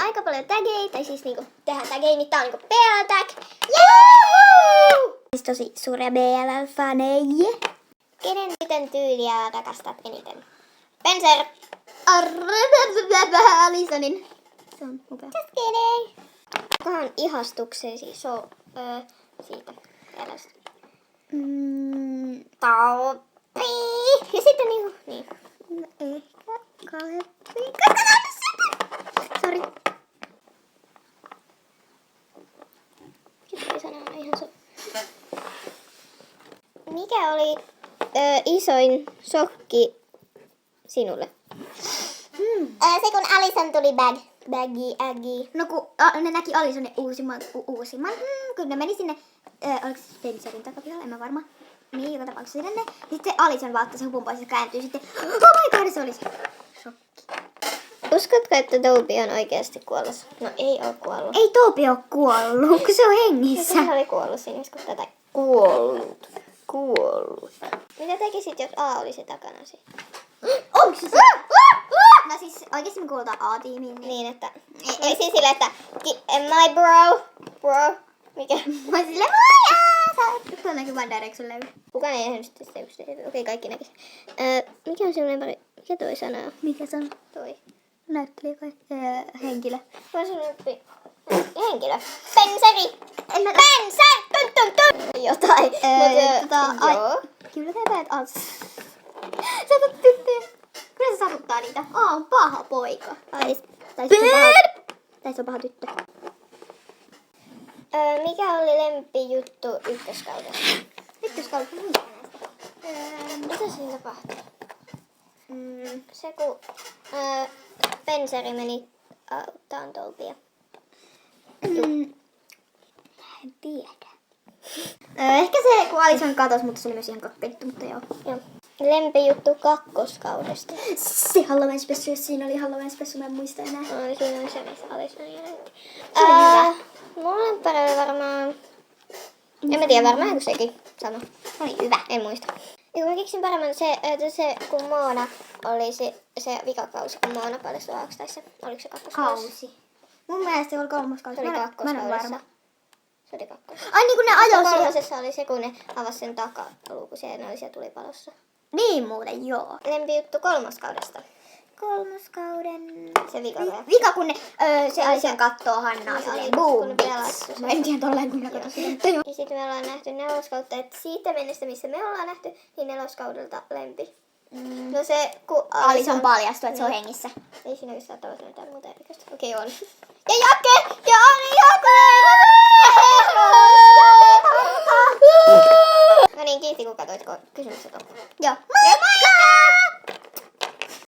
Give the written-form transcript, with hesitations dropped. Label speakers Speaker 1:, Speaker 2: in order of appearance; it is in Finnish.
Speaker 1: aika paljon tägejä, tai siis niinku tehdään tägejä, niin tää on niinku BL-tag. Juhu! Siis tosi suuria BL-faneja. Kenen tytön tyyliä rakastat eniten? Spencer! Alisonin. Se on upea. Just kidding! Kohan ihastuksesi siitä elästä? Taupi! Ja sitten niinku, niin. No ehkä Kalepi. Katsotaan sitä! Sori. Mitä sanoa ihan sun? Mikä oli isoin shokki sinulle? Se kun Alison tuli baggy. No kun ne näki Alisonin uusimman. Kun ne meni sinne, oliko se Spencerin takapihalle, en mä varma. Niin, joka tapauksessa sinne. Sitten se Alison vaattoi sen pumpoon ja kääntyi sitten. Oh my god, se oli shokki. Uskotko, että Toby on oikeasti kuollut? No ei oo kuollut. Ei Toby oo kuollut, kun se on hengissä. Se oli kuollut siinä, kun tätä kuollut. Mitä tekisit, jos A olisi takanasi? Onko se? No siis oikeesti me kuulutaan A-tiimiin. Niin että... Olisin silleen, että... My bro. Mikä? Mä oon silleen, sä oot tuonnakin One Direction levy. Kukaan ei nähnyt sitä yksi. Okei, kaikki näkis. Mikä on sinun lempäri? Mikä toi sanoo? Mikä sanoo? Toi. Näyttelijä kai. Henkilö. Mä oon sanonut henkilö. Spenceri! Spencer! Jotain. Joo. Kyllä sä päät as. Sä otat tyttöjä. Kyllä se satuttaa niitä. On paha poika. Tai se on paha tyttö. Mikä oli lempijuttu ykköskaudessa? Ykköskaudessa muista näistä. Mitä siinä tapahtui? Se kun Spenceri meni auttaan Tobia. En tiedä. Ehkä se kun Alison katosi, mutta se oli myös ihan kakkettu, mutta joo. Lempijuttu kakkoskaudesta. Se Halloween Special, jos siinä oli Halloween Special, mä en muista enää. Siinä oli se, missä Alison ja näytti. Se oli hyvä. Mun lemppari oli varmaan... En mä tiedä, varmaan sekin sama. Oli hyvä. En muista. Ja kun mä keksin paremmin se kun Moona oli se vikakausi, kun Moona paljastui Aakstaissa. Oliko se kakkoskausi? Mun mielestä se oli kolmoskausi. Se oli kakkoskaudessa. Se oli kakkoskausi. Ai niin kun ne ajoi siellä. Kolmosessa oli se, kun ne avasi sen takalukun ja ne oli siellä tulipalossa. Niin muuten, joo. Lempijuttu kolmoskaudesta. Kolmoskauden... Se vika kun ne... se Alison kattoo Hannaa silleen boom. Mä en tiedä tolleen kun ne kattoo sitä. Ja sitten me ollaan nähty neloskautta, että siitä mennessä missä me ollaan nähty, niin neloskaudelta lempi. No se kun Alison paljastui, että se on hengissä. Ei siinä oikeastaan tavallaan jotain muuta erikoista. Okei, on. Ja Jake! Ja Ani Jake! No niin, kiitti kun katsoit kysymykset on. Joo. Moikka!